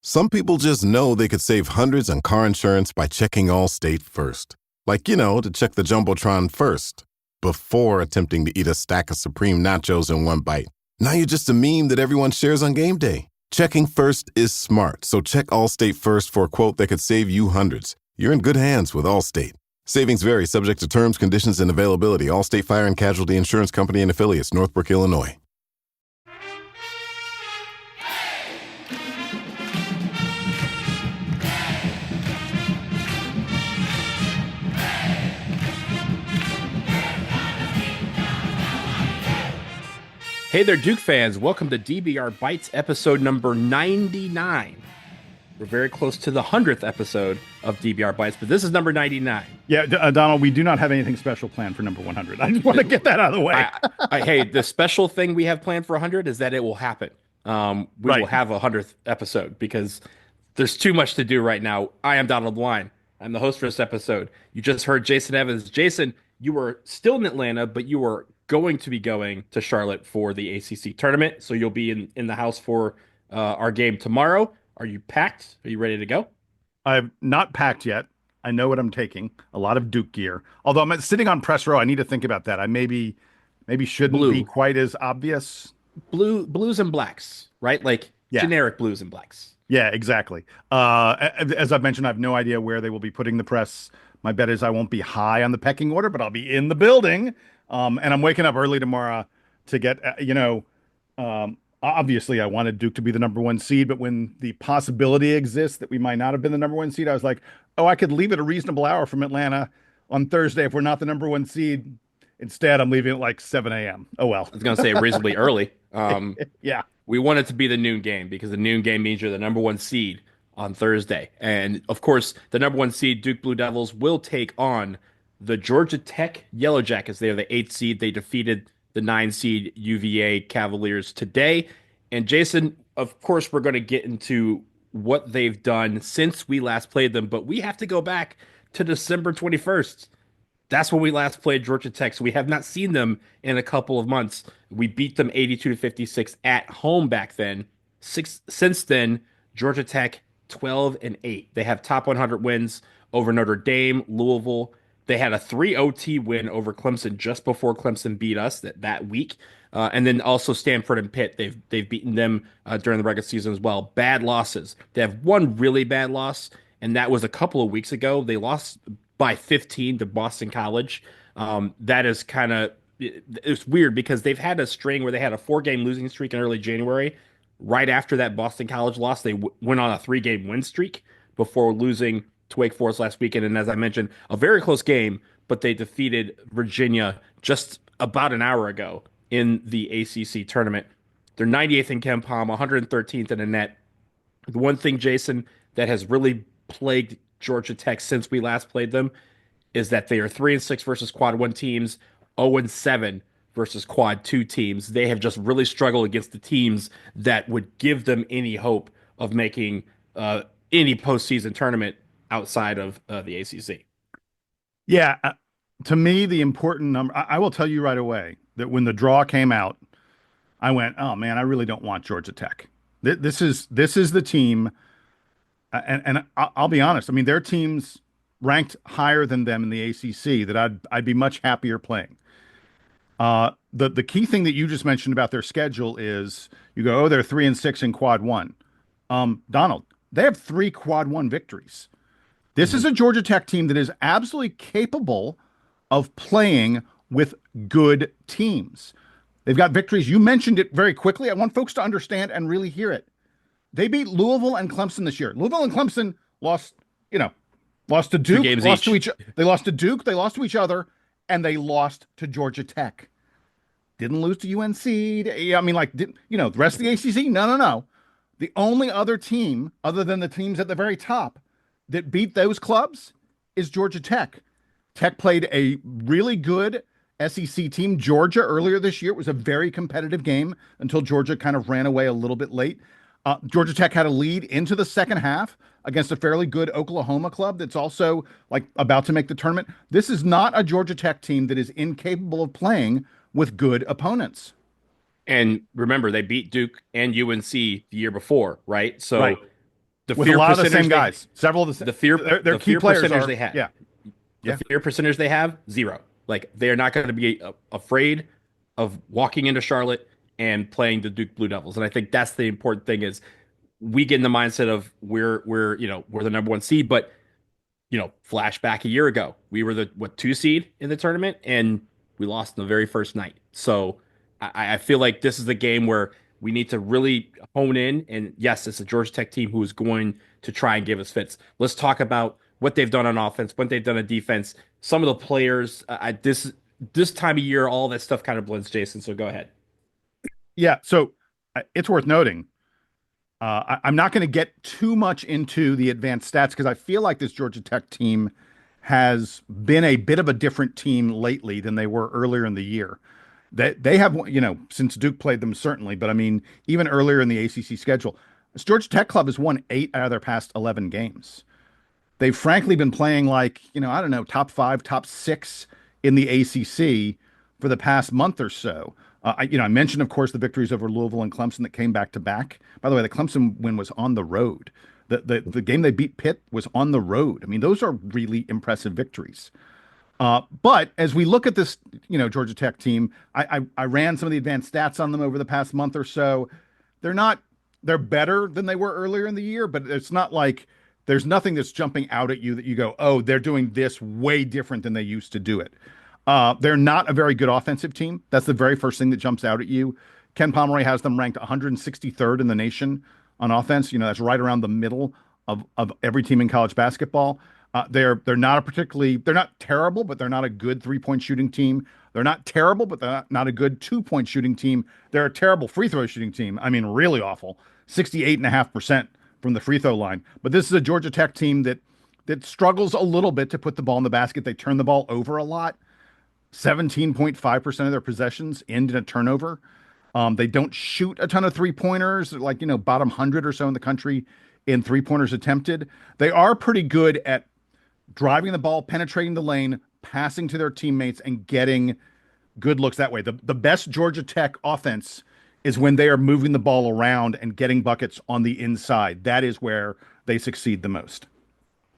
Some people just know they could save hundreds on car insurance by checking Allstate first. Like, to check the Jumbotron first, before attempting to eat a stack of Supreme nachos in one bite. Now you're just a meme that everyone shares on game day. Checking first is smart, so check Allstate first for a quote that could save you hundreds. You're in good hands with Allstate. Savings vary, subject to terms, conditions, and availability. Allstate Fire and Casualty Insurance Company and Affiliates, Northbrook, Illinois. Hey there, Duke fans. Welcome to DBR Bites episode number 99. We're very close to the 100th episode of DBR Bites, but this is number 99. Yeah, Donald, we do not have anything special planned for number 100. I just want to get that out of the way. Hey, the special thing we have planned for 100 is that it will happen. We will have a 100th episode because there's too much to do right now. I am Donald Wine. I'm the host for this episode. You just heard Jason Evans. Jason, you were still in Atlanta, but you were going to be going to Charlotte for the ACC tournament. So you'll be in the house for our game tomorrow. Are you packed? Are you ready to go? I've not packed yet. I know what I'm taking. A lot of Duke gear. Although I'm sitting on press row, I need to think about that. I maybe shouldn't be quite as obvious. Blues and blacks, right? Like generic blues and blacks. Yeah, exactly. As I've mentioned, I have no idea where they will be putting the press. My bet is I won't be high on the pecking order, but I'll be in the building. And I'm waking up early tomorrow to get, obviously I wanted Duke to be the number one seed, but when the possibility exists that we might not have been the number one seed, I was like, I could leave at a reasonable hour from Atlanta on Thursday if we're not the number one seed. Instead, I'm leaving at like 7 a.m. Oh, well. I was going to say reasonably early. Yeah. We want it to be the noon game because the noon game means you're the number one seed on Thursday. And, of course, the number one seed, Duke Blue Devils, will take on the Georgia Tech Yellowjackets. They are the 8th seed. They defeated the 9 seed UVA Cavaliers today. And Jason, of course, we're going to get into what they've done since we last played them, but we have to go back to December 21st. That's when we last played Georgia Tech. So we have not seen them in a couple of months. We beat them 82-56 at home back then. Since then, Georgia Tech 12-8. They have top 100 wins over Notre Dame, Louisville. They had a 3 OT win over Clemson just before Clemson beat us that week. And then also Stanford and Pitt. They've beaten them during the regular season as well. Bad losses. They have one really bad loss, and that was a couple of weeks ago. They lost by 15 to Boston College. That is kind of it's weird because they've had a string where they had a 4-game losing streak in early January. Right after that Boston College loss, they went on a 3-game win streak before losing to Wake Forest last weekend. And as I mentioned, a very close game, but they defeated Virginia just about an hour ago in the ACC tournament. They're 98th in KenPom, 113th in the net. The one thing, Jason, that has really plagued Georgia Tech since we last played them is that they are 3-6 versus quad 1 teams, 0-7 versus quad 2 teams. They have just really struggled against the teams that would give them any hope of making any postseason tournament outside of the ACC. Yeah. To me, the important number, I will tell you right away that when the draw came out, I went, oh man, I really don't want Georgia Tech. This is the team. And I'll be honest. I mean, their team's ranked higher than them in the ACC that I'd be much happier playing. The key thing that you just mentioned about their schedule is you go, they're 3-6 in quad 1. Donald, they have 3 quad 1 victories. This is a Georgia Tech team that is absolutely capable of playing with good teams. They've got victories. You mentioned it very quickly. I want folks to understand and really hear it. They beat Louisville and Clemson this year. Louisville and Clemson lost to Duke, they lost to Duke, they lost to each other, and they lost to Georgia Tech. Didn't lose to UNC. The rest of the ACC? No. The only other team, other than the teams at the very top, that beat those clubs is Georgia Tech. Tech played a really good SEC team, Georgia, earlier this year. It was a very competitive game until Georgia kind of ran away a little bit late. Georgia Tech had a lead into the second half against a fairly good Oklahoma club that's also about to make the tournament. This is not a Georgia Tech team that is incapable of playing with good opponents. And remember, they beat Duke and UNC the year before, right? So the with a fear lot of the percentage same guys. Several of the fear their the key fear players percentage are they had. yeah. The Yeah. fear percentage they have, 0. Like they are not going to be afraid of walking into Charlotte and playing the Duke Blue Devils. And I think that's the important thing is we get in the mindset of we're the number 1 seed, but flashback a year ago, we were the 2 seed in the tournament and we lost in the very first night. So I feel like this is the game where we need to really hone in. And yes, it's a Georgia Tech team who is going to try and give us fits. Let's talk about what they've done on offense, what they've done on defense. Some of the players, this time of year, all that stuff kind of blends, Jason. So go ahead. Yeah. So it's worth noting. I'm not going to get too much into the advanced stats because I feel like this Georgia Tech team has been a bit of a different team lately than they were earlier in the year. They have, since Duke played them, certainly, but I mean, even earlier in the ACC schedule, this Georgia Tech club has won 8 out of their past 11 games. They've frankly been playing like, I don't know, top 5, top 6 in the ACC for the past month or so. I mentioned, of course, the victories over Louisville and Clemson that came back to back. By the way, the Clemson win was on the road. The game they beat Pitt was on the road. I mean, those are really impressive victories. But as we look at this, Georgia Tech team, I ran some of the advanced stats on them over the past month or so. They're better than they were earlier in the year, but it's not like there's nothing that's jumping out at you that you go, oh, they're doing this way different than they used to do it. They're not a very good offensive team. That's the very first thing that jumps out at you. Ken Pomeroy has them ranked 163rd in the nation on offense. That's right around the middle of every team in college basketball. They're not terrible, but they're not a good 3-point shooting team. They're not terrible, but they're not a good 2-point shooting team. They're a terrible free throw shooting team. I mean, really awful. 68.5% from the free throw line. But this is a Georgia Tech team that struggles a little bit to put the ball in the basket. They turn the ball over a lot. 17.5% of their possessions end in a turnover. They don't shoot a ton of 3-pointers, like, bottom 100 or so in the country in 3-pointers attempted. They are pretty good at driving the ball, penetrating the lane, passing to their teammates, and getting good looks that way. The best Georgia Tech offense is when they are moving the ball around and getting buckets on the inside. That is where they succeed the most.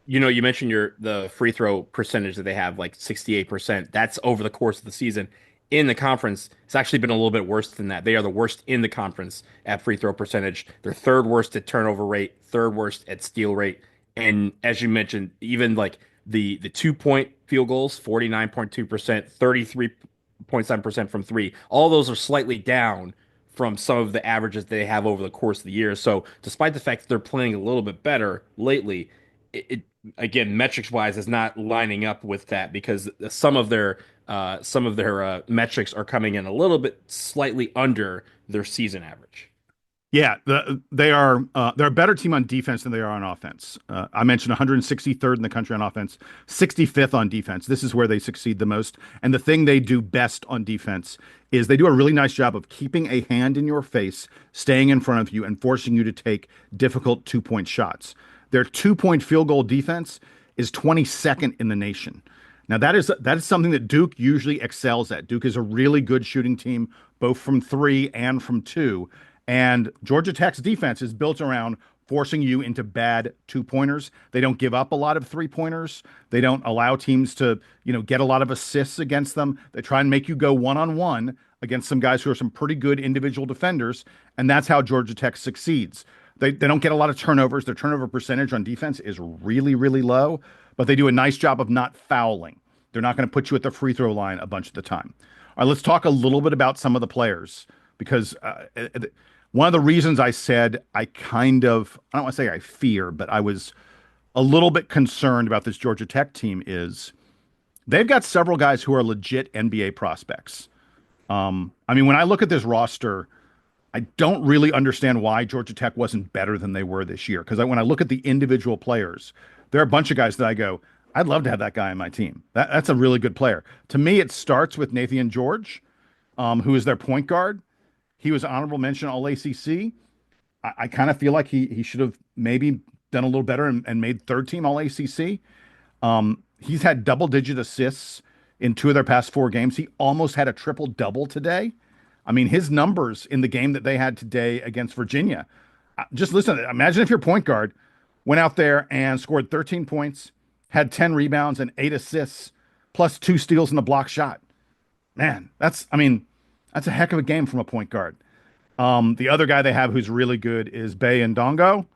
You mentioned the free throw percentage that they have, like 68%. That's over the course of the season. In the conference, it's actually been a little bit worse than that. They are the worst in the conference at free throw percentage. They're 3rd worst at turnover rate, 3rd worst at steal rate. And as you mentioned, even like the 2-point field goals, 49.2%, 33.7% from 3. All those are slightly down from some of the averages they have over the course of the year. So despite the fact that they're playing a little bit better lately, it again, metrics wise, is not lining up with that because some of their metrics are coming in a little bit slightly under their season average. Yeah, they're a better team on defense than they are on offense. I mentioned 163rd in the country on offense, 65th on defense. This is where they succeed the most. And the thing they do best on defense is they do a really nice job of keeping a hand in your face, staying in front of you, and forcing you to take difficult 2-point shots. Their 2-point field goal defense is 22nd in the nation. Now that is something that Duke usually excels at. Duke is a really good shooting team, both from 3 and from 2. And Georgia Tech's defense is built around forcing you into bad 2-pointers. They don't give up a lot of 3-pointers. They don't allow teams to, get a lot of assists against them. They try and make you go one-on-one against some guys who are some pretty good individual defenders. And that's how Georgia Tech succeeds. They don't get a lot of turnovers. Their turnover percentage on defense is really, really low, but they do a nice job of not fouling. They're not going to put you at the free throw line a bunch of the time. All right, let's talk a little bit about some of the players because one of the reasons I said I don't want to say I fear, but I was a little bit concerned about this Georgia Tech team is they've got several guys who are legit NBA prospects. When I look at this roster, I don't really understand why Georgia Tech wasn't better than they were this year. Because when I look at the individual players, there are a bunch of guys that I go, I'd love to have that guy on my team. That's a really good player. To me, it starts with Nathan George, who is their point guard. He was honorable mention All-ACC. I kind of feel like he should have maybe done a little better and made 3rd team All-ACC. He's had double-digit assists in 2 of their past 4 games. He almost had a triple-double today. His numbers in the game that they had today against Virginia, just listen, imagine if your point guard went out there and scored 13 points, had 10 rebounds and 8 assists, plus 2 steals and a block shot. Man, that's a heck of a game from a point guard. The other guy they have who's really good is Bai Ndongo.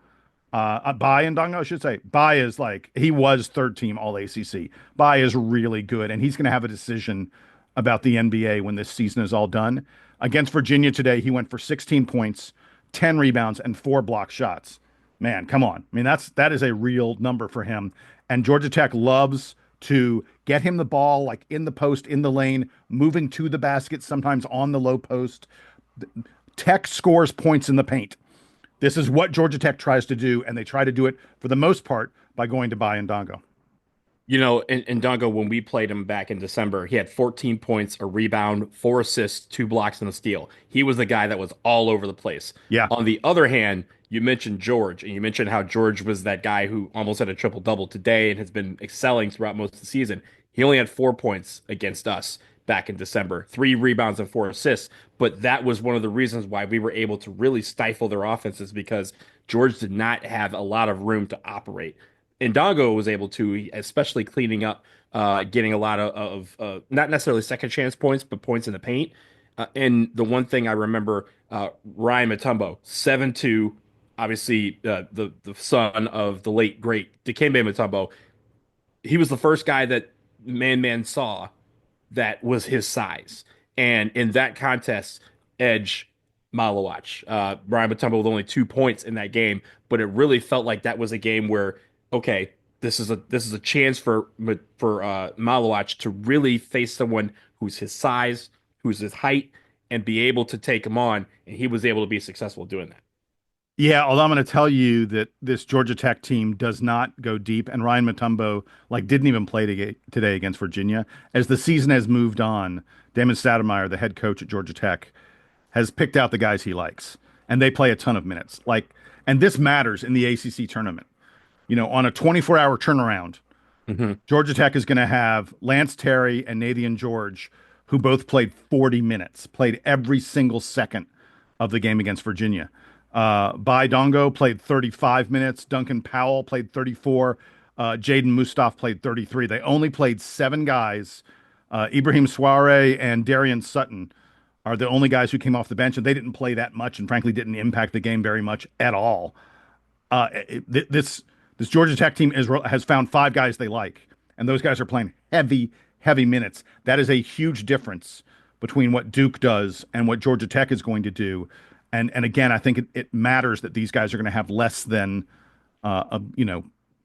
Bai Ndongo, I should say. Bai is he was third team All ACC. Bai is really good, and he's going to have a decision about the NBA when this season is all done. Against Virginia today, he went for 16 points, 10 rebounds, and 4 block shots. Man, come on. I mean, that is a real number for him. And Georgia Tech loves to get him the ball in the post, in the lane, moving to the basket, sometimes on the low post. Tech scores points in the paint. This is what Georgia Tech tries to do, and they try to do it for the most part by going to Bai Ndongo. In Ndongo, when we played him back in December, he had 14 points, a rebound, 4 assists, 2 blocks, and a steal. He was the guy that was all over the place. Yeah. On the other hand, you mentioned George, and you mentioned how George was that guy who almost had a triple-double today and has been excelling throughout most of the season. He only had 4 points against us back in December, 3 rebounds and 4 assists. But that was one of the reasons why we were able to really stifle their offenses, because George did not have a lot of room to operate. Ndongo was able to, especially cleaning up, getting a lot of not necessarily second chance points, but points in the paint. And the one thing I remember, Ryan Mutombo, 7'2", obviously the son of the late, great Dikembe Mutombo. He was the first guy that Man saw that was his size. And in that contest, edge Malawach. Ryan Mutombo with only 2 points in that game, but it really felt like that was a game where, okay, this is a chance for Malawach to really face someone who's his size, who's his height, and be able to take him on. And he was able to be successful doing that. Yeah, although I'm going to tell you that this Georgia Tech team does not go deep, and Ryan Mutombo didn't even play today against Virginia. As the season has moved on, Damon Stoudemire, the head coach at Georgia Tech, has picked out the guys he likes, and they play a ton of minutes. And this matters in the ACC tournament. On a 24-hour turnaround, Georgia Tech is going to have Lance Terry and Nathan George, who both played 40 minutes, played every single second of the game against Virginia. Bai Ndongo played 35 minutes. Duncan Powell played 34. Jaden Mustaf played 33. They only played 7 guys. Ibrahim Soare and Darian Sutton are the only guys who came off the bench, and they didn't play that much and frankly didn't impact the game very much at all. This Georgia Tech team has found 5 guys they like, and those guys are playing heavy minutes. That is a huge difference between what Duke does and what Georgia Tech is going to do. And again, I think it matters that these guys are going to have less than a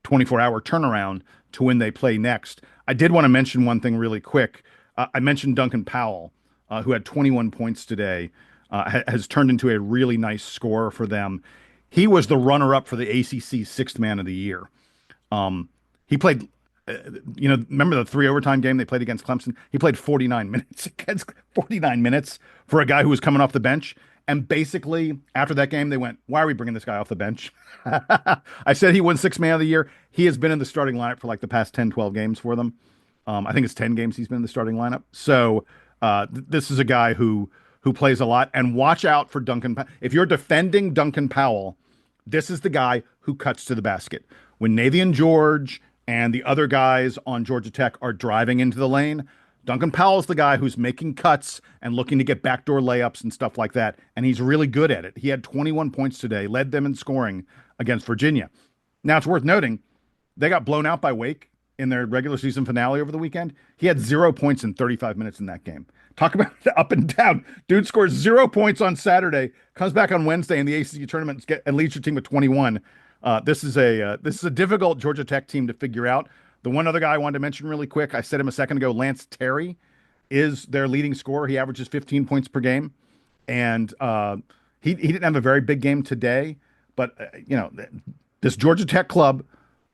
24-hour turnaround to when they play next. I did want to mention one thing really quick. I mentioned Duncan Powell, who had 21 points today, has turned into a really nice scorer for them. He was the runner-up for the ACC Sixth Man of the Year. He played, remember the 3 overtime game they played against Clemson? He played 49 minutes. 49 minutes for a guy who was coming off the bench. And basically, after that game, they went, why are we bringing this guy off the bench? I said he won Sixth Man of the Year. He has been in the starting lineup for the past 10, 12 games for them. I think it's 10 games he's been in the starting lineup. So this is a guy who plays a lot. And watch out for Duncan. If you're defending Duncan Powell, this is the guy who cuts to the basket. When Nathan George and the other guys on Georgia Tech are driving into the lane, Duncan Powell is the guy who's making cuts and looking to get backdoor layups and stuff like that. And he's really good at it. He had 21 points today, led them in scoring against Virginia. Now, it's worth noting, they got blown out by Wake in their regular season finale over the weekend. He had 0 points in 35 minutes in that game. Talk about up and down. Dude scores 0 points on Saturday, comes back on Wednesday in the ACC tournament and leads your team with 21. This is a difficult Georgia Tech team to figure out. The one other guy I wanted to mention really quick, I said him a second ago, Lance Terry is their leading scorer. He averages 15 points per game. And he didn't have a very big game today. But, this Georgia Tech club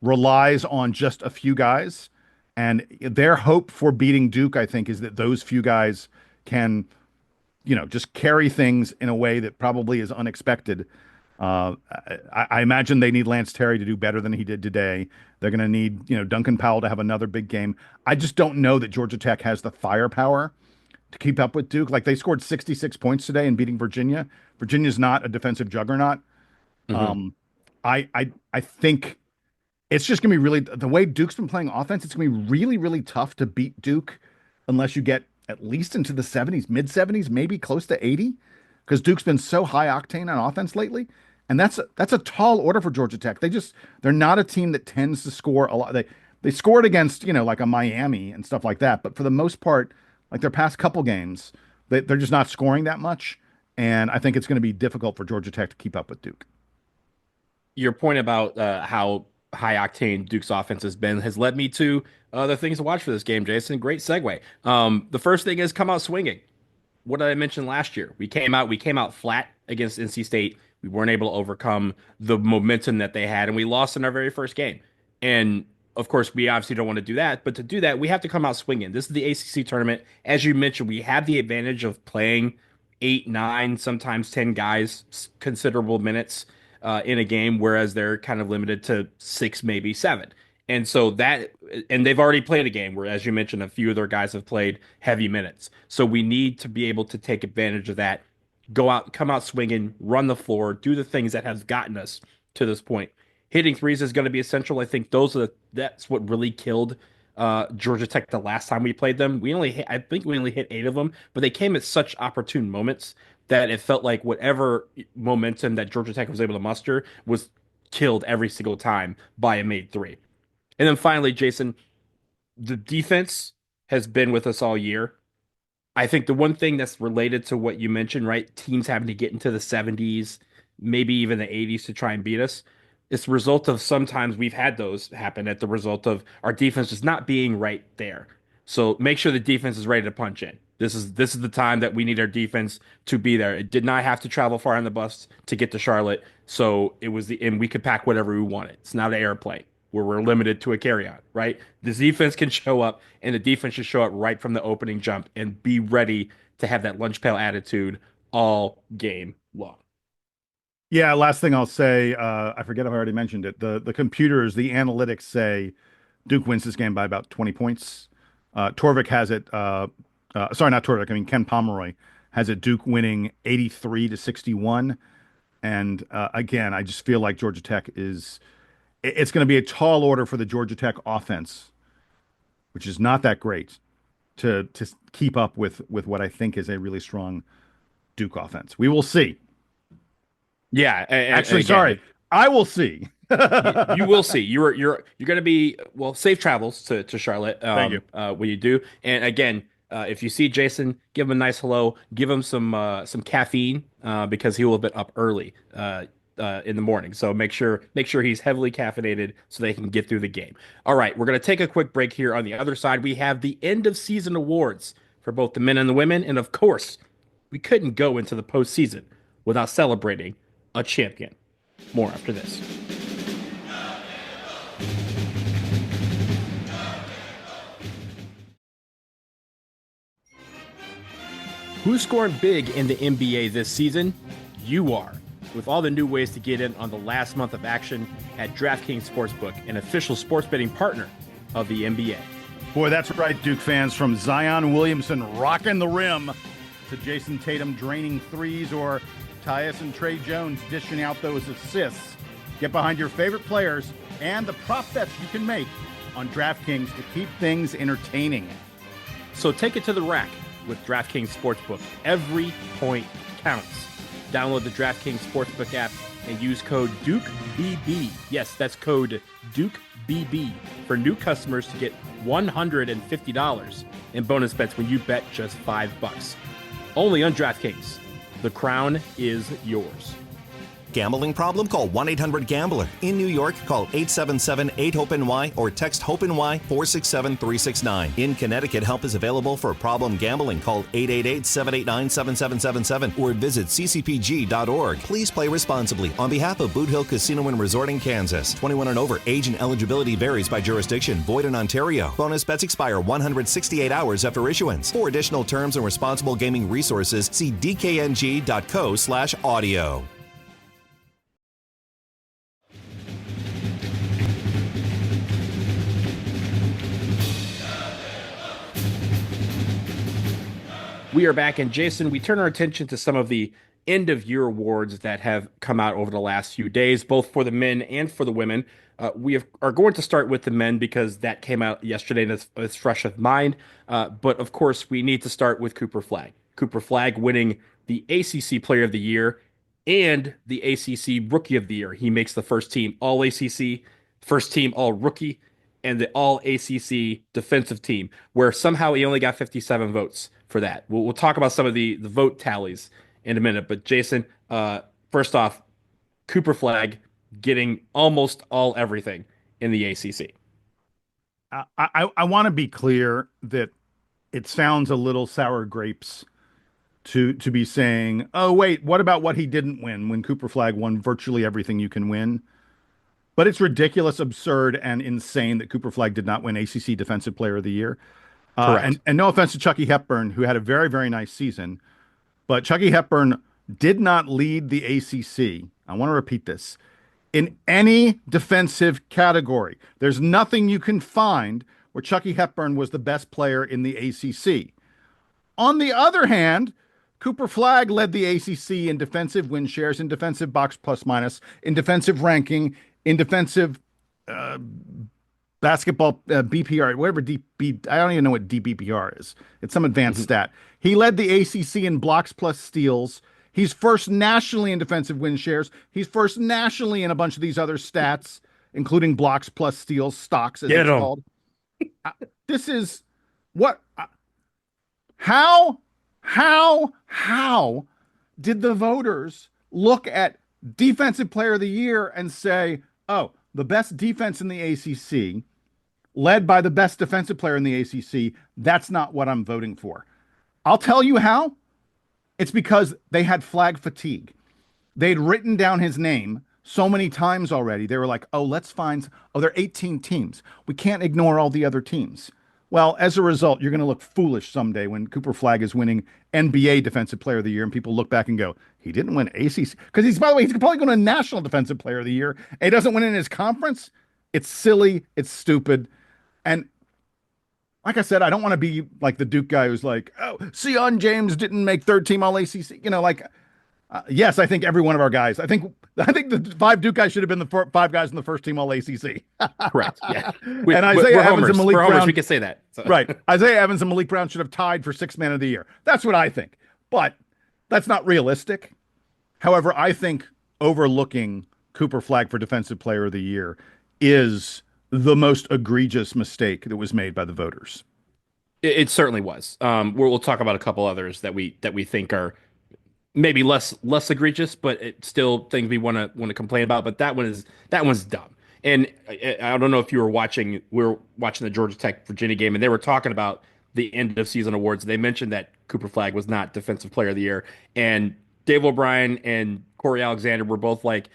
relies on just a few guys. And their hope for beating Duke, I think, is that those few guys can, just carry things in a way that probably is unexpected. I imagine they need Lance Terry to do better than he did today. They're going to need, Duncan Powell to have another big game. I just don't know that Georgia Tech has the firepower to keep up with Duke. They scored 66 points today in beating Virginia. Virginia's not a defensive juggernaut. I think It's just going to be really the way Duke's been playing offense. It's going to be really, really tough to beat Duke unless you get at least into the 70s, mid 70s, maybe close to 80, because Duke's been so high octane on offense lately. And that's a tall order for Georgia Tech. They're not a team that tends to score a lot. They scored against, like a Miami and stuff like that. But for the most part, like their past couple games, they're just not scoring that much. And I think it's going to be difficult for Georgia Tech to keep up with Duke. Your point about how high octane Duke's offense has led me to the things to watch for this game, Jason. Great segue. The first thing is come out swinging. What did I mention last year? We came out flat against NC State. We weren't able to overcome the momentum that they had, and we lost in our very first game. And of course, we obviously don't want to do that. But to do that, we have to come out swinging. This is the ACC tournament. As you mentioned, we have the advantage of playing 8, 9, sometimes 10 guys, considerable minutes in a game, whereas they're kind of limited to 6, maybe 7. And so and they've already played a game where, as you mentioned, a few of their guys have played heavy minutes. So we need to be able to take advantage of that, go out, come out swinging, run the floor, do the things that has gotten us to this point. Hitting threes is going to be essential. I think that's what really killed Georgia Tech the last time we played them. I think we only hit 8 of them, but they came at such opportune moments that it felt like whatever momentum that Georgia Tech was able to muster was killed every single time by a made three. And then finally, Jason, the defense has been with us all year. I think the one thing that's related to what you mentioned, right? Teams having to get into the 70s, maybe even the 80s to try and beat us. It's the result of sometimes we've had those happen at the result of our defense just not being right there. So make sure the defense is ready to punch in. This is the time that we need our defense to be there. It did not have to travel far on the bus to get to Charlotte, so and we could pack whatever we wanted. It's not an airplane where we're limited to a carry-on, right? The defense can show up, and the defense should show up right from the opening jump and be ready to have that lunch pail attitude all game long. Yeah, last thing I'll say, I forget if I already mentioned it. The computers, the analytics say Duke wins this game by about 20 points. Torvik has it. Sorry, not Torvik. I mean Ken Pomeroy has it. Duke winning 83-61. And again, I just feel like Georgia Tech is. It's going to be a tall order for the Georgia Tech offense, which is not that great, to keep up with what I think is a really strong Duke offense. We will see. Yeah, actually, sorry, I will see. You will see. You're going to be safe travels to Charlotte. Thank you. When you do, and again, if you see Jason, give him a nice hello. Give him some caffeine because he will have been up early in the morning. So make sure he's heavily caffeinated so they can get through the game. All right, we're going to take a quick break here. On the other side, we have the end of season awards for both the men and the women, and of course, we couldn't go into the postseason without celebrating a champion. More after this. Who's scoring big in the NBA this season? You are. With all the new ways to get in on the last month of action at DraftKings Sportsbook, an official sports betting partner of the NBA. Boy, that's right, Duke fans. From Zion Williamson rocking the rim to Jason Tatum draining threes, or Tyus and Trey Jones dishing out those assists. Get behind your favorite players and the prop bets you can make on DraftKings to keep things entertaining. So take it to the rack with DraftKings Sportsbook. Every point counts. Download the DraftKings Sportsbook app and use code DUKEBB. Yes, that's code DUKEBB for new customers to get $150 in bonus bets when you bet just $5. Only on DraftKings. The crown is yours. Gambling problem? Call 1-800-GAMBLER. In New York, call 877-8-HOPE-NY or text HOPE-NY 467-369. In Connecticut, help is available for problem gambling. Call 888-789-7777 or visit ccpg.org. Please play responsibly. On behalf of Boot Hill Casino and Resort in Kansas, 21 and over, age and eligibility varies by jurisdiction. Void in Ontario. Bonus bets expire 168 hours after issuance. For additional terms and responsible gaming resources, see dkng.co/audio. We are back, and Jason, we turn our attention to some of the end of year awards that have come out over the last few days, both for the men and for the women. Are going to start with the men because that came out yesterday and it's fresh of mind. But of course, we need to start with Cooper Flagg. Cooper Flagg winning the ACC Player of the Year and the ACC Rookie of the Year. He makes the first team All ACC, first team All Rookie, and the All ACC Defensive Team, where somehow he only got 57 votes for that. We'll talk about some of the vote tallies in a minute. But Jason, first off, Cooper Flagg getting almost all everything in the ACC. I want to be clear that it sounds a little sour grapes to be saying, oh, wait, what about what he didn't win when Cooper Flagg won virtually everything you can win? But it's ridiculous, absurd, and insane that Cooper Flagg did not win ACC Defensive Player of the Year. Correct. And no offense to Chucky Hepburn, who had a very, very nice season, but Chucky Hepburn did not lead the ACC. I want to repeat this. In any defensive category, there's nothing you can find where Chucky Hepburn was the best player in the ACC. On the other hand, Cooper Flagg led the ACC in defensive win shares, in defensive box plus minus, in defensive ranking, in defensive basketball BPR, whatever I don't even know what DBPR is. It's some advanced stat. He led the ACC in blocks plus steals. He's first nationally in defensive win shares. He's first nationally in a bunch of these other stats, including blocks plus steals, stocks, as it's called. This is what... How did the voters look at Defensive Player of the Year and say, oh, the best defense in the ACC, led by the best defensive player in the ACC, that's not what I'm voting for? I'll tell you how. It's because they had Flagg fatigue. They'd written down his name so many times already. They were like, oh, there are 18 teams. We can't ignore all the other teams. Well, as a result, you're going to look foolish someday when Cooper Flagg is winning NBA Defensive Player of the Year and people look back and go, he didn't win ACC. Because by the way, he's probably going to win National Defensive Player of the Year and he doesn't win in his conference. It's silly. It's stupid. And like I said, I don't want to be like the Duke guy who's like, oh, Seon James didn't make third team All-ACC. Yes, I think every one of our guys. I think the 5 Duke guys should have been the 5 guys in the first team All-ACC. Correct. Yeah. And Isaiah Evans and Malik Brown. We can say that. So. Right. Isaiah Evans and Malik Brown should have tied for 6th Man of the Year. That's what I think. But that's not realistic. However, I think overlooking Cooper Flagg for Defensive Player of the Year is the most egregious mistake that was made by the voters. It certainly was. We'll talk about a couple others that we think are maybe less egregious, but it's still things we want to complain about. But that one's dumb. And I don't know if you were watching. We were watching the Georgia Tech Virginia game, and they were talking about the end of season awards. They mentioned that Cooper Flagg was not Defensive Player of the Year, and Dave O'Brien and Corey Alexander were both like,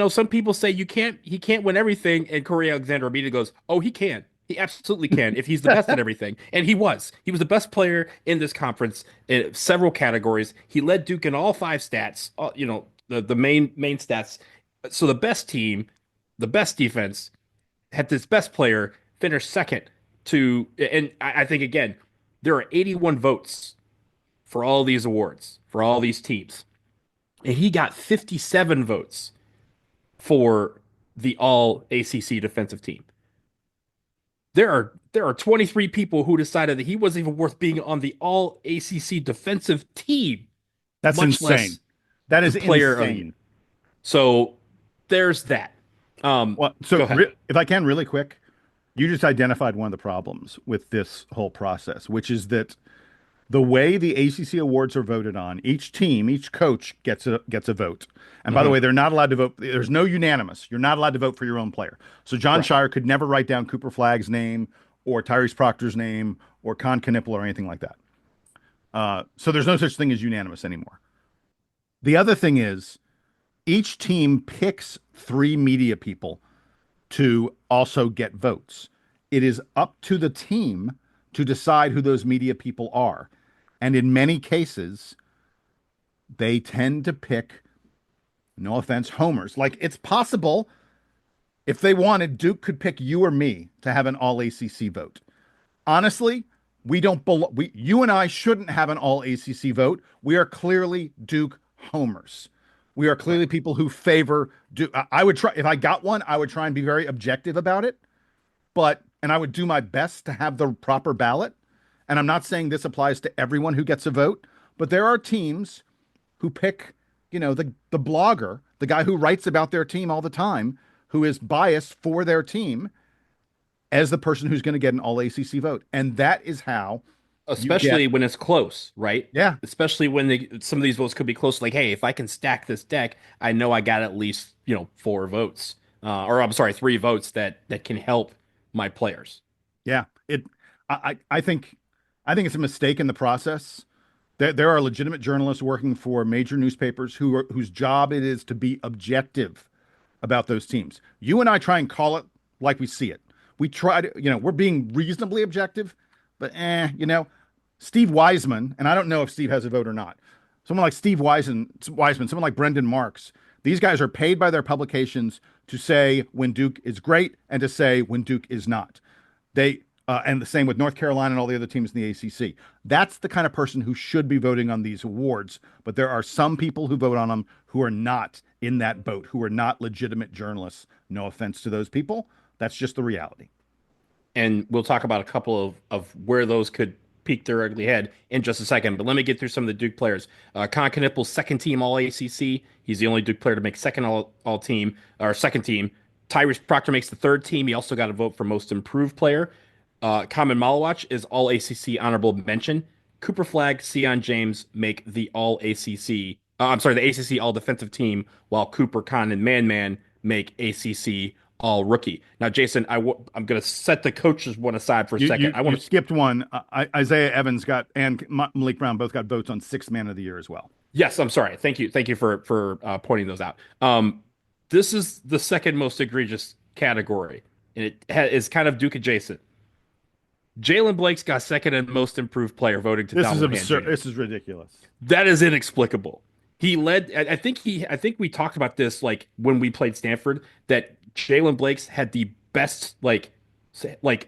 some people say he can't win everything, and Corey Alexander immediately goes, oh, he can. He absolutely can if he's the best at everything. And he was. He was the best player in this conference in several categories. He led Duke in all 5 stats, the main stats. So the best team, the best defense, had this best player finish second to, and I think, again, there are 81 votes for all these awards, for all these teams. And he got 57 votes for the All-ACC Defensive Team. There are 23 people who decided that he wasn't even worth being on the All-ACC Defensive Team. That's insane. That is insane. So there's that. If I can really quick, you just identified one of the problems with this whole process, which is that the way the ACC awards are voted on, each team, each coach gets a vote. And by the way, they're not allowed to vote. There's no unanimous. You're not allowed to vote for your own player. So John Shire could never write down Cooper Flagg's name or Tyrese Proctor's name or Con Knipple or anything like that. So there's no such thing as unanimous anymore. The other thing is each team picks 3 media people to also get votes. It is up to the team to decide who those media people are. And in many cases, they tend to pick, no offense, homers. Like, it's possible, if they wanted, Duke could pick you or me to have an All-ACC vote. Honestly, you and I shouldn't have an All-ACC vote. We are clearly Duke homers. We are clearly people who favor Duke. I would try, if I got one, I would try and be very objective about it, and I would do my best to have the proper ballot. And I'm not saying this applies to everyone who gets a vote, but there are teams who pick, the blogger, the guy who writes about their team all the time, who is biased for their team as the person who's going to get an all-ACC vote. And that is how especially when it's close, right? Yeah. Especially when some of these votes could be close. Like, hey, if I can stack this deck, I know I got at least 4 votes, or I'm sorry, 3 votes that can help my players. Yeah, I think it's a mistake in the process. There are legitimate journalists working for major newspapers whose job it is to be objective about those teams. You and I try and call it like we see it. We try to, we're being reasonably objective, but Steve Wiseman, and I don't know if Steve has a vote or not. Someone like Steve Wiseman, someone like Brendan Marks, these guys are paid by their publications to say when Duke is great and to say when Duke is not. And the same with North Carolina and all the other teams in the ACC. That's the kind of person who should be voting on these awards. But there are some people who vote on them who are not in that boat, who are not legitimate journalists. No offense to those people. That's just the reality. And we'll talk about a couple of where those could peek their ugly head in just a second. But let me get through some of the Duke players. Con Knippel's second team All-ACC. He's the only Duke player to make second all-team or second team. Tyrese Proctor makes the third team. He also got a vote for most improved player. Common Malawach is All-ACC honorable mention. Cooper Flagg, Seon James make the All-ACC. The ACC All-Defensive Team, while Cooper, Con, and Man make ACC All-Rookie. Now, Jason, I'm going to set the coaches one aside for a second. You skipped one. Isaiah Evans and Malik Brown both got votes on Sixth Man of the Year as well. Yes, I'm sorry. Thank you for pointing those out. This is the second most egregious category, and it is kind of Duke adjacent. Jalen Blake's got second and most improved player voting to This Donald is absurd. Jr. This is ridiculous. That is inexplicable. He led. I think we talked about this like when we played Stanford, that Jalen Blake's had the best like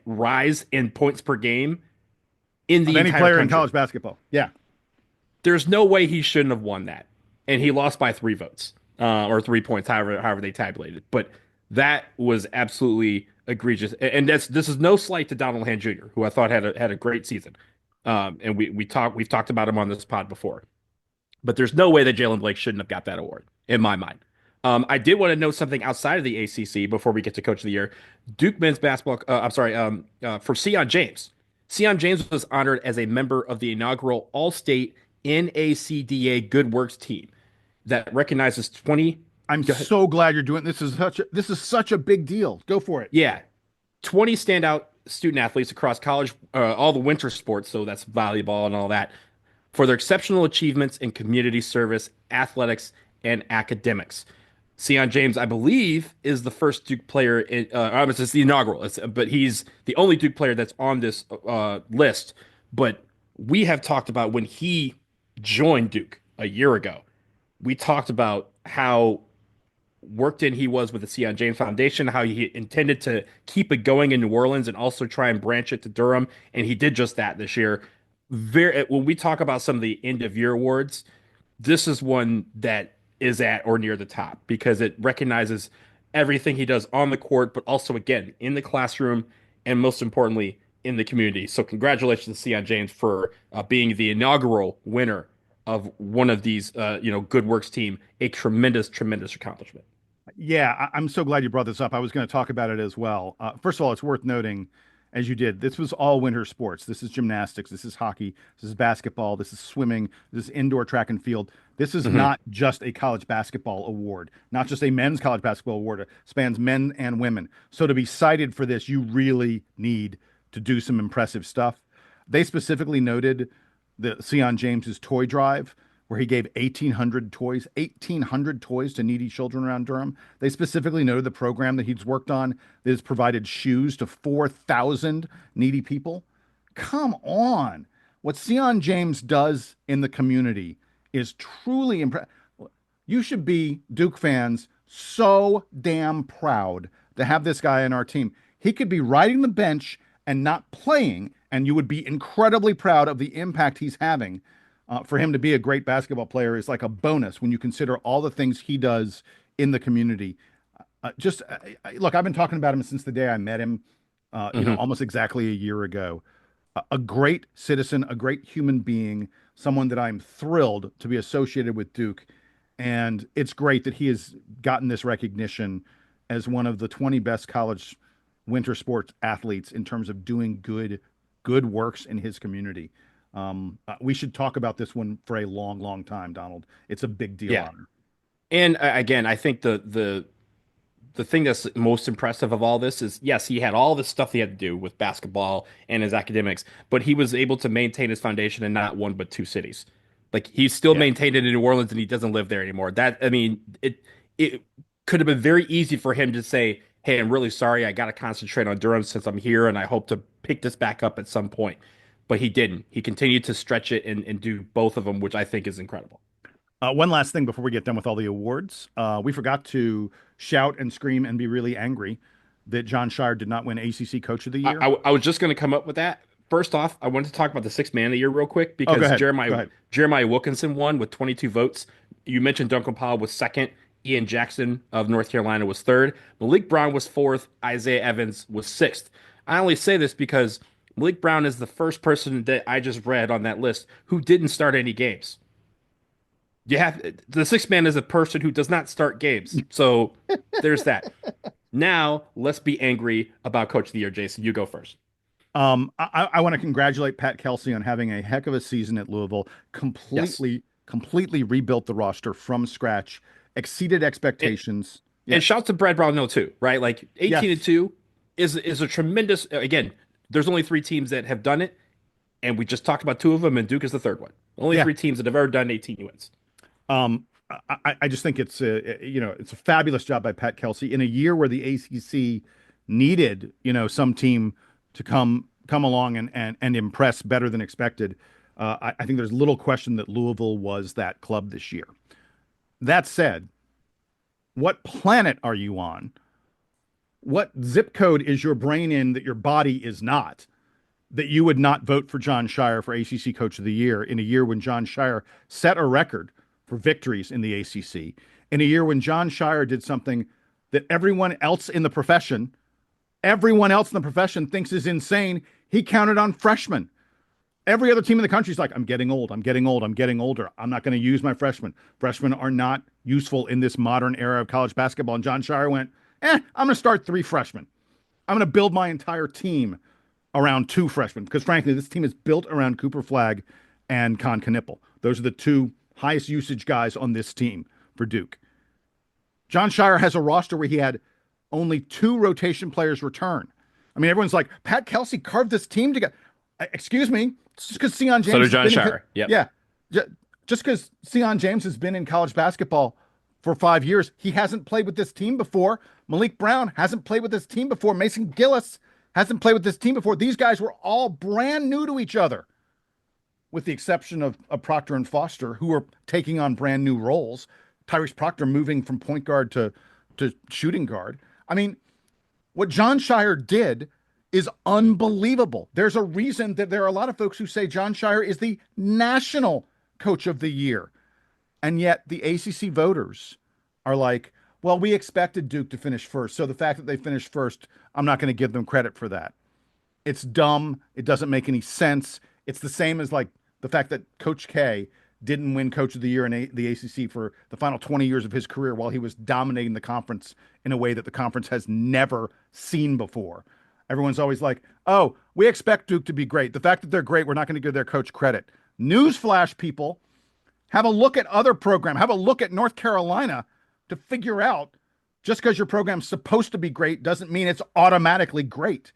rise in points per game in the any entire player country. in college basketball. Yeah, there's no way he shouldn't have won that, and he lost by 3 votes or 3 points, however they tabulated. But that was absolutely egregious, and this is no slight to Donald Hand Jr., who I thought had a great season, and we've talked about him on this pod before. But there's no way that Jalen Blake shouldn't have got that award, in my mind. I did want to note something outside of the ACC before we get to Coach of the Year. Duke men's basketball, for Seon James. Seon James was honored as a member of the inaugural All-State NACDA Good Works team that recognizes 20. I'm so glad you're doing this. This is such a big deal. Go for it. Yeah, 20 standout student athletes across college, all the winter sports, so that's volleyball and all that, for their exceptional achievements in community service, athletics, and academics. Seon James, I believe, is the first Duke player. It's the inaugural, but he's the only Duke player that's on this list. But we have talked about when he joined Duke a year ago. We talked about how worked in he was with the Seon James Foundation, how he intended to keep it going in New Orleans and also try and branch it to Durham, and he did just that this year. When we talk about some of the end of year awards, this is one that is at or near the top because it recognizes everything he does on the court, but also again in the classroom and most importantly in the community. So congratulations to Seon James for being the inaugural winner of one of these Good Works team. A tremendous accomplishment. Yeah, I'm so glad you brought this up. I was going to talk about it as well. First of all, it's worth noting, as you did, this was all winter sports. This is gymnastics. This is hockey. This is basketball. This is swimming. This is indoor track and field. This is not just a college basketball award, not just a men's college basketball award. It spans men and women. So to be cited for this, you really need to do some impressive stuff. They specifically noted the Seon James's toy drive, where he gave 1,800 toys to needy children around Durham. They specifically noted the program that he's worked on that has provided shoes to 4,000 needy people. Come on. What Seon James does in the community is truly impressive. You should be, Duke fans, so damn proud to have this guy in our team. He could be riding the bench and not playing, and you would be incredibly proud of the impact he's having for him to be a great basketball player is like a bonus when you consider all the things he does in the community. Look, I've been talking about him since the day I met him, almost exactly a year ago. A great citizen, a great human being, someone that I'm thrilled to be associated with Duke. And it's great that he has gotten this recognition as one of the 20 best college winter sports athletes in terms of doing good works in his community. We should talk about this one for a long, long time, Donald. It's a big deal. Yeah. And again, I think the thing that's most impressive of all this is, yes, he had all this stuff he had to do with basketball and his academics, but he was able to maintain his foundation in not one but two cities. Like he's still maintained it in New Orleans, and he doesn't live there anymore. It could have been very easy for him to say, "Hey, I'm really sorry. I got to concentrate on Durham since I'm here, and I hope to pick this back up at some point." But he didn't. He continued to stretch it and do both of them, which I think is incredible. One last thing before we get done with all the awards. We forgot to shout and scream and be really angry that Jon Scheyer did not win ACC Coach of the Year. I was just going to come up with that. First off, I wanted to talk about the sixth man of the year real quick because Jeremiah Wilkinson won with 22 votes. You mentioned Duncan Powell was second. Ian Jackson of North Carolina was third. Malik Brown was fourth. Isaiah Evans was sixth. I only say this because Malik Brown is the first person that I just read on that list who didn't start any games. The sixth man is a person who does not start games. So there's that. Now let's be angry about Coach of the Year. Jason, you go first. I want to congratulate Pat Kelsey on having a heck of a season at Louisville. Completely rebuilt the roster from scratch, exceeded expectations. And shouts to Brad Brownell too, right? Like 18-2 is a tremendous. Again, there's only 3 teams that have done it, and we just talked about 2 of them, and Duke is the third one. Only 3 teams that have ever done 18 wins. I just think it's a fabulous job by Pat Kelsey in a year where the ACC needed some team to come along and impress better than expected. I think there's little question that Louisville was that club this year. That said, what planet are you on? What zip code is your brain in that your body is not? That you would not vote for Jon Scheyer for ACC Coach of the Year in a year when Jon Scheyer set a record for victories in the ACC, in a year when Jon Scheyer did something that everyone else in the profession thinks is insane. He counted on freshmen. Every other team in the country is like, I'm getting old. I'm getting older. I'm not going to use my freshmen. Freshmen are not useful in this modern era of college basketball. And Jon Scheyer went, I'm going to start 3 freshmen. I'm going to build my entire team around 2 freshmen. Because frankly, this team is built around Cooper Flagg and Con Knipple. Those are the 2 highest usage guys on this team for Duke. Jon Scheyer has a roster where he had only 2 rotation players return. I mean, everyone's like, Pat Kelsey carved this team together. Excuse me, just because Seon James. So did Jon Scheyer. Yeah. Just because Seon James has been in college basketball for 5 years, he hasn't played with this team before. Malik Brown hasn't played with this team before. Mason Gillis hasn't played with this team before. These guys were all brand new to each other, with the exception of Proctor and Foster, who are taking on brand new roles. Tyrese Proctor moving from point guard to shooting guard. I mean, what Jon Scheyer did is unbelievable. There's a reason that there are a lot of folks who say Jon Scheyer is the national coach of the year. And yet the ACC voters are like, well, we expected Duke to finish first. So the fact that they finished first, I'm not going to give them credit for that. It's dumb. It doesn't make any sense. It's the same as like the fact that Coach K didn't win Coach of the Year in the ACC for the final 20 years of his career while he was dominating the conference in a way that the conference has never seen before. Everyone's always like, oh, we expect Duke to be great. The fact that they're great, we're not going to give their coach credit. Newsflash, people. Have a look at other programs. Have a look at North Carolina to figure out just because your program's supposed to be great doesn't mean it's automatically great.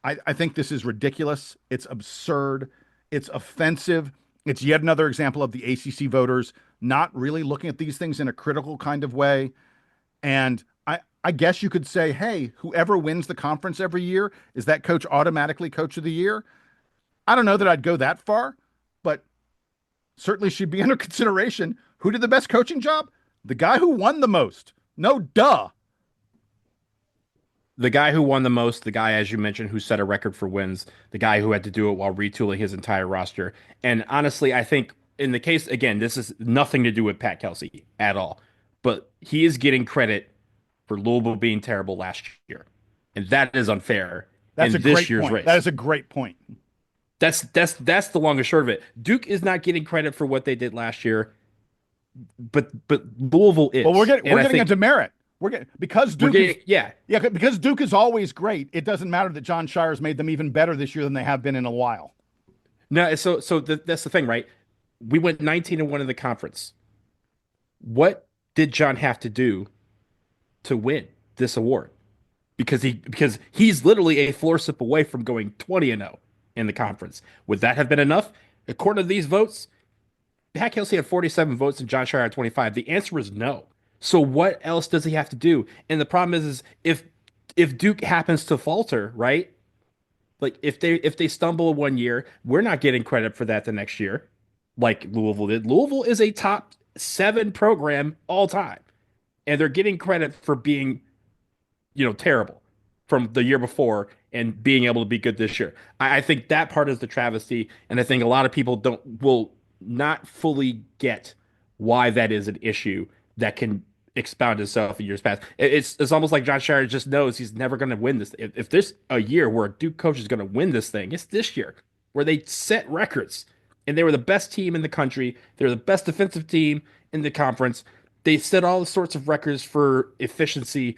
I think this is ridiculous. It's absurd. It's offensive. It's yet another example of the ACC voters not really looking at these things in a critical kind of way. And I guess you could say, hey, whoever wins the conference every year, is that coach automatically Coach of the Year? I don't know that I'd go that far, but certainly should be under consideration. Who did the best coaching job? The guy who won the most. No, duh. The guy who won the most, the guy, as you mentioned, who set a record for wins, the guy who had to do it while retooling his entire roster. And honestly, I think in the case, again, this is nothing to do with Pat Kelsey at all, but he is getting credit for Louisville being terrible last year, and that is unfair That's a in this great year's point. race. That is a great point. That's the long and short of it. Duke is not getting credit for what they did last year, but Louisville is. Well, we're getting a demerit. Because Duke is always great. It doesn't matter that John Shire's made them even better this year than they have been in a while. No, that's the thing, right? We went 19-1 in the conference. What did John have to do to win this award? Because he's literally a floor sip away from going 20-0 in the conference. Would that have been enough? According to these votes, Pat Kelsey had 47 votes and John Shire had 25. The answer is no. So what else does he have to do? And the problem is if Duke happens to falter, right? Like if they stumble 1 year, we're not getting credit for that the next year, like Louisville did. Louisville is a top 7 program all time, and they're getting credit for being, terrible from the year before and being able to be good this year. I think that part is the travesty, and I think a lot of people will not fully get why that is an issue that can expound itself in years past. It's almost like John Shire just knows he's never going to win this. If there's a year where a Duke coach is going to win this thing, it's this year where they set records and they were the best team in the country. They're the best defensive team in the conference. They set all sorts of records for efficiency.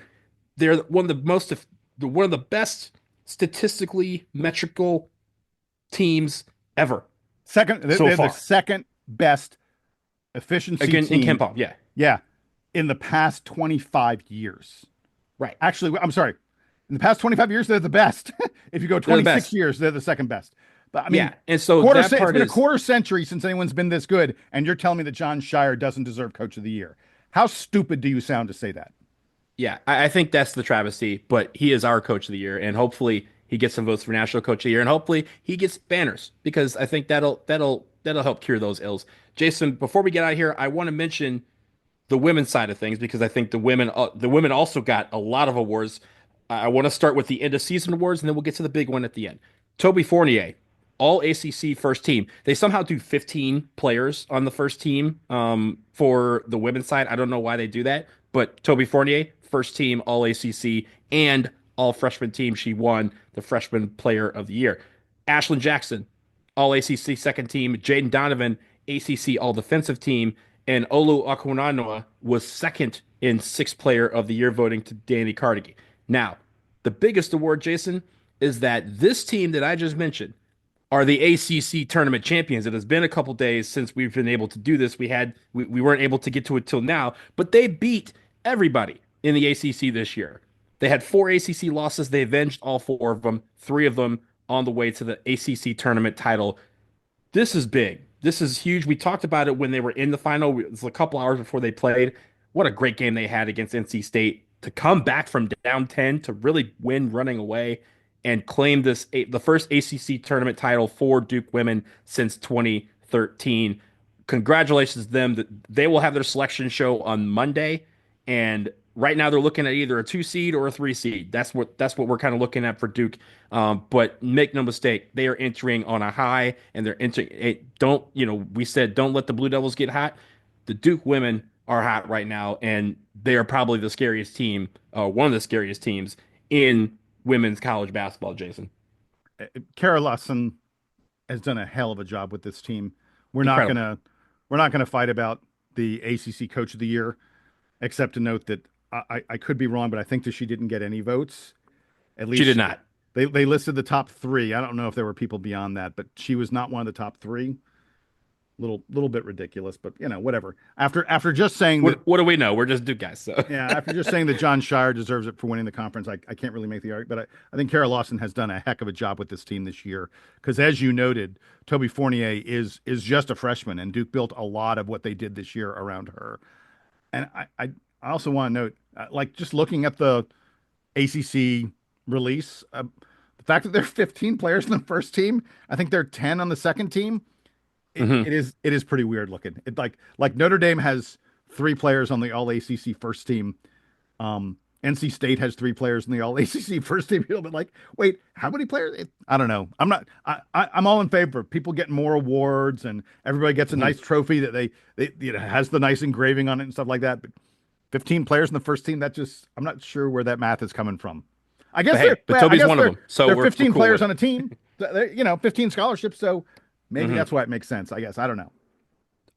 They're one of the best statistically metrical teams ever. They're the second best efficiency team in KenPom. Yeah. Yeah. In the past 25 years. Right. Actually, I'm sorry. In the past 25 years, they're the best. If you go 26 years, they're the second best. But I mean, yeah. And so it's been a quarter century since anyone's been this good, and you're telling me that John Shire doesn't deserve Coach of the Year. How stupid do you sound to say that? Yeah, I think that's the travesty, but he is our Coach of the Year, and hopefully he gets some votes for National Coach of the Year, and hopefully he gets banners, because I think that'll help cure those ills. Jason, before we get out of here, I want to mention the women's side of things, because I think the women also got a lot of awards. I want to start with the end of season awards, and then we'll get to the big one at the end. Toby Fournier, All-ACC first team. They somehow do 15 players on the first team for the women's side. I don't know why they do that, but Toby Fournier, first team All-ACC and all freshman team. She won the freshman player of the year. Ashlyn Jackson, All-ACC second team. Jaden Donovan, ACC all defensive team. And Olu Akwunanoa was second in sixth player of the year voting to Danny Carnegie. Now, the biggest award, Jason, is that this team that I just mentioned are the ACC tournament champions. It has been a couple days since we've been able to do this. We weren't able to get to it till now, but they beat everybody in the ACC this year. They had 4 ACC losses. They avenged all 4 of them, 3 of them on the way to the ACC tournament title. This is big. This is huge. We talked about it when they were in the final. It was a couple hours before they played. What a great game they had against NC State to come back from down 10 to really win running away and claim the first ACC tournament title for Duke women since 2013. Congratulations to them. They will have their selection show on Monday, and right now they're looking at either a 2 seed or a 3 seed. That's what we're kind of looking at for Duke. But make no mistake, they are entering on a high, and they're entering. We said don't let the Blue Devils get hot. The Duke women are hot right now, and they are probably the scariest team, one of the scariest teams in women's college basketball. Jason, Kara Lawson has done a hell of a job with this team. We're not gonna fight about the ACC Coach of the Year, except to note that I could be wrong, but I think that she didn't get any votes. At least she did not. They listed the top 3. I don't know if there were people beyond that, but she was not one of the top 3. Little bit ridiculous, but whatever. After just saying that, what do we know? We're just Duke guys. So yeah, after just saying that John Shire deserves it for winning the conference, I can't really make the argument. But I think Kara Lawson has done a heck of a job with this team this year, because as you noted, Toby Fournier is just a freshman, and Duke built a lot of what they did this year around her. And I also want to note, just looking at the ACC release, the fact that there are 15 players in the first team, I think there are 10 on the second team. It is pretty weird looking. It like Notre Dame has 3 players on the All-ACC first team. NC State has 3 players in the All-ACC first team field, but like, wait, how many players? I don't know. I'm not. I'm all in favor of people getting more awards and everybody gets a nice trophy that they has the nice engraving on it and stuff like that. But 15 players in the first team, I'm not sure where that math is coming from. I guess but Toby's one of them. So there are we're 15 cool players with on a team. 15 scholarships. So maybe that's why it makes sense. I guess I don't know.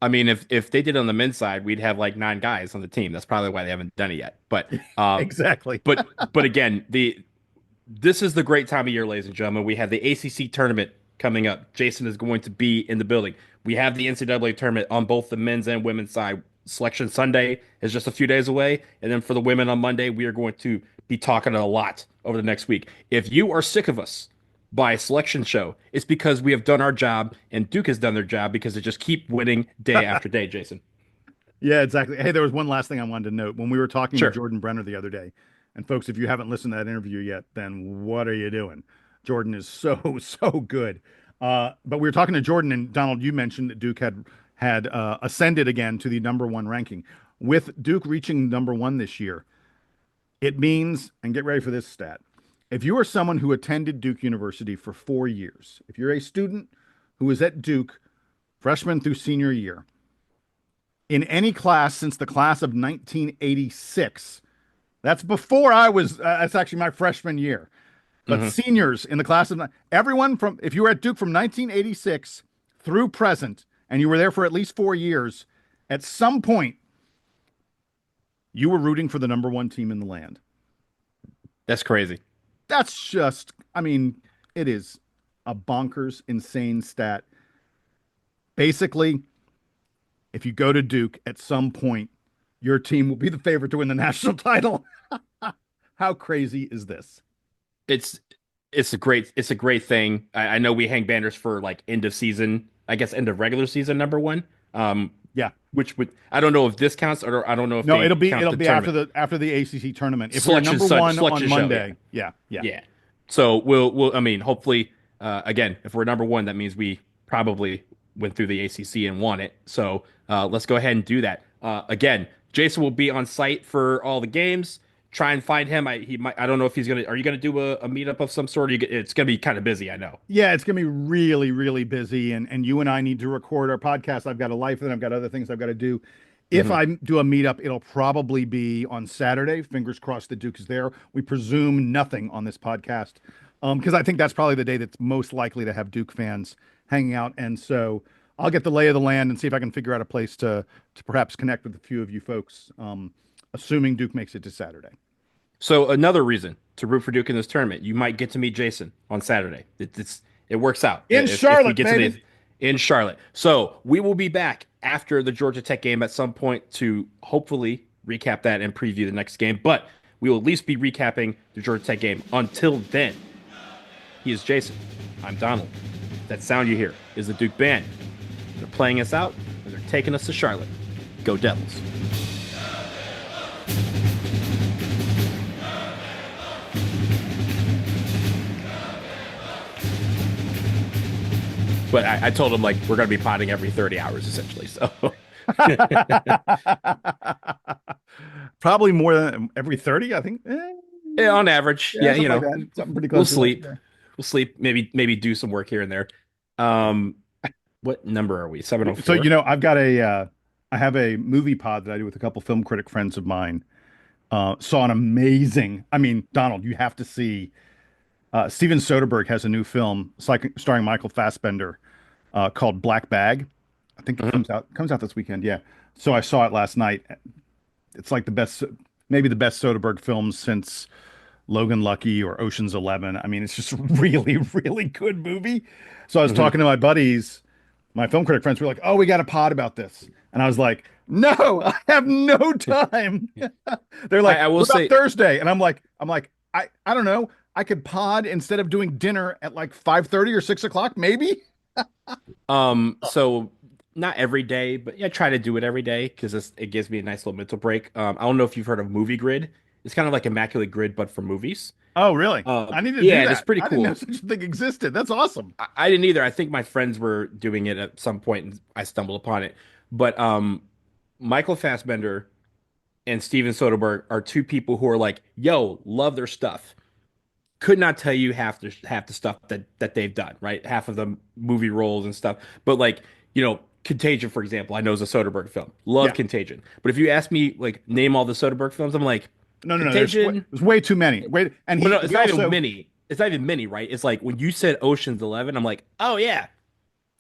I mean, if they did it on the men's side, we'd have like 9 guys on the team. That's probably why they haven't done it yet. But exactly. but again, this is the great time of year, ladies and gentlemen. We have the ACC tournament coming up. Jason is going to be in the building. We have the NCAA tournament on both the men's and women's side. Selection Sunday is just a few days away, and then for the women on Monday, we are going to be talking a lot over the next week. If you are sick of us by selection show, it's because we have done our job and Duke has done their job because they just keep winning day after day, Jason. Yeah, exactly. Hey, there was one last thing I wanted to note. When we were talking Sure. to Jordan Brenner the other day, and folks, if you haven't listened to that interview yet, then what are you doing? Jordan is so good. But we were talking to Jordan, and Donald, you mentioned that Duke had ascended again to the #1 ranking. With Duke reaching #1 this year, it means, and get ready for this stat, if you are someone who attended Duke University for 4 years, if you're a student who was at Duke freshman through senior year, in any class since the class of 1986, that's before I was, that's actually my freshman year, but seniors in the class of, everyone from, if you were at Duke from 1986 through present, and you were there for at least 4 years, at some point, you were rooting for the #1 team in the land. That's crazy. That's just, I mean, it is a bonkers, insane stat. Basically, if you go to Duke at some point, your team will be the favorite to win the national title. How crazy is this? It's a great thing. I know we hang banners for like end of season, I guess end of regular season #1. Yeah, which would, I don't know if this counts, or I don't know if no, they it'll be count the after the ACC tournament. If Selection we're #1 on selection show, Monday, yeah. So we'll I mean, hopefully, again, if we're #1, that means we probably went through the ACC and won it. So let's go ahead and do that. Again, Jason will be on site for all the games. Try and find him. I don't know if he's gonna. Are you gonna do a meetup of some sort? It's gonna be kind of busy, I know. Yeah, it's gonna be really, really busy, and you and I need to record our podcast. I've got a life, and I've got other things I've got to do. If I do a meetup, it'll probably be on Saturday. Fingers crossed that Duke is there. We presume nothing on this podcast, because I think that's probably the day that's most likely to have Duke fans hanging out. And so I'll get the lay of the land and see if I can figure out a place to perhaps connect with a few of you folks. Assuming Duke makes it to Saturday. So another reason to root for Duke in this tournament, you might get to meet Jason on Saturday. It works out in Charlotte, baby. In Charlotte. So we will be back after the Georgia Tech game at some point to hopefully recap that and preview the next game. But we will at least be recapping the Georgia Tech game. Until then, he is Jason. I'm Donald. That sound you hear is the Duke band. They're playing us out and they're taking us to Charlotte. Go Devils. But I told him, like, we're going to be potting every 30 hours, essentially. So probably more than every 30, I think. Yeah, on average. Yeah, you know, like something pretty close. We'll sleep. Maybe do some work here and there. What number are we? 704. So, you know, I have a movie pod that I do with a couple film critic friends of mine. Saw an amazing, I mean, Donald, you have to see. Steven Soderbergh has a new film starring Michael Fassbender called Black Bag. I think it comes out this weekend. Yeah. So I saw it last night. It's like maybe the best Soderbergh film since Logan Lucky or Ocean's 11. I mean, it's just a really, really good movie. So I was talking to my buddies, my film critic friends were like, "Oh, we got a pod about this." And I was like, "No, I have no time." They're like, I will "What about say Thursday?" And I'm like, I don't know. I could pod instead of doing dinner at like 5:30 or 6 o'clock, maybe. So not every day, but yeah, try to do it every day because it gives me a nice little mental break. I don't know if you've heard of Movie Grid. It's kind of like Immaculate Grid, but for movies. Oh, really? I need to do that. It's pretty cool. I didn't know such a thing existed. That's awesome. I didn't either. I think my friends were doing it at some point and I stumbled upon it. But Michael Fassbender and Steven Soderbergh are two people who are like, yo, love their stuff. Could not tell you half the stuff that they've done, right? Half of the movie roles and stuff. But like, Contagion, for example, I know is a Soderbergh film. Love Yeah. Contagion. But if you ask me, like, name all the Soderbergh films, I'm like, No. Contagion. There's way too many. And Well, no, it's he not also, even many. It's not even many, right? It's like when you said Ocean's 11, I'm like, oh yeah,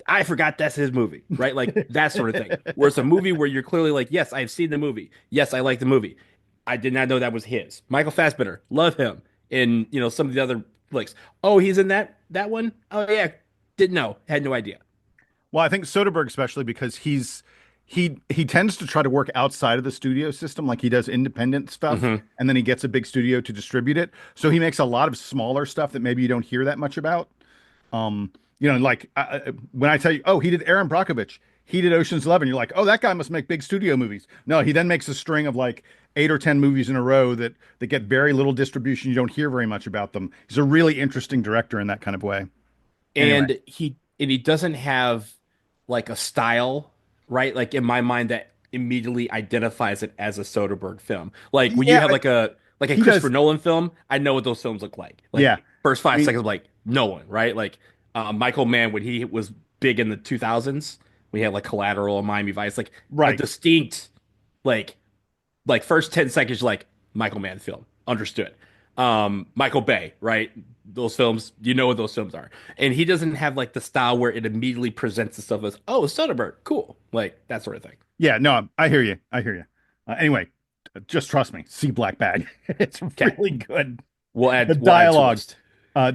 I forgot that's his movie, right? Like that sort of thing. Where it's a movie where you're clearly like, yes, I've seen the movie. Yes, I like the movie. I did not know that was his. Michael Fassbender, love him. In some of the other flicks. Oh, he's in that one. Oh yeah, didn't know. Had no idea. Well, I think Soderbergh, especially because he tends to try to work outside of the studio system, like he does independent stuff, and then he gets a big studio to distribute it. So he makes a lot of smaller stuff that maybe you don't hear that much about. Like when I tell you, oh, he did Aaron Brockovich, he did Ocean's 11, you're like, oh, that guy must make big studio movies. No, he then makes a string of like 8 or 10 movies in a row that get very little distribution. You don't hear very much about them. He's a really interesting director in that kind of way. And Anyway. he doesn't have like a style, right? Like in my mind that immediately identifies it as a Soderbergh film. Like when you Yeah, have like a he Christopher does. Nolan film, I know what those films look like. Like Yeah. first I five mean, seconds, like Nolan, right? Like Michael Mann when he was big in the 2000s, we had like Collateral and Miami Vice, like a right. distinct like first 10 seconds, like Michael Mann film, understood. Michael Bay, right? Those films, you know what those films are. And he doesn't have like the style where it immediately presents the stuff as, oh, Soderbergh, cool. Like that sort of thing. Yeah, no, I hear you. I hear you. Anyway, just trust me. See Black Bag. It's Okay. really good. We'll The add to dialogue. list.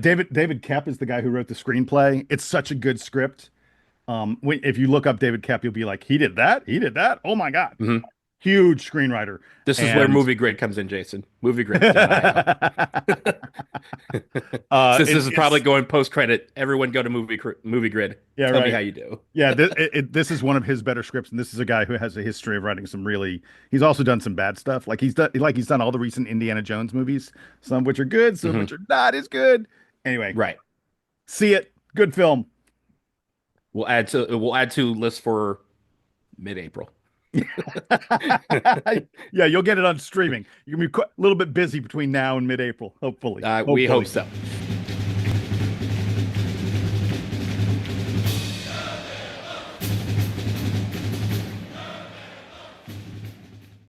David Kep is the guy who wrote the screenplay. It's such a good script. If you look up David Kep, you'll be like, he did that. He did that. Oh my God. Mhm. Huge screenwriter. This is where Movie Grid comes in, Jason. Movie Grid. Since this is probably going post credit, everyone go to Movie Grid. Yeah, Tell me right. how you do. Yeah, this is one of his better scripts, and this is a guy who has a history of writing some really. He's also done some bad stuff. He's done all the recent Indiana Jones movies, some of which are good, some of which are not as good. Anyway, Right. see it. Good film. We'll add to list for mid-April. Yeah, you'll get it on streaming. You're gonna be a little bit busy between now and mid-April, hopefully. We hope so.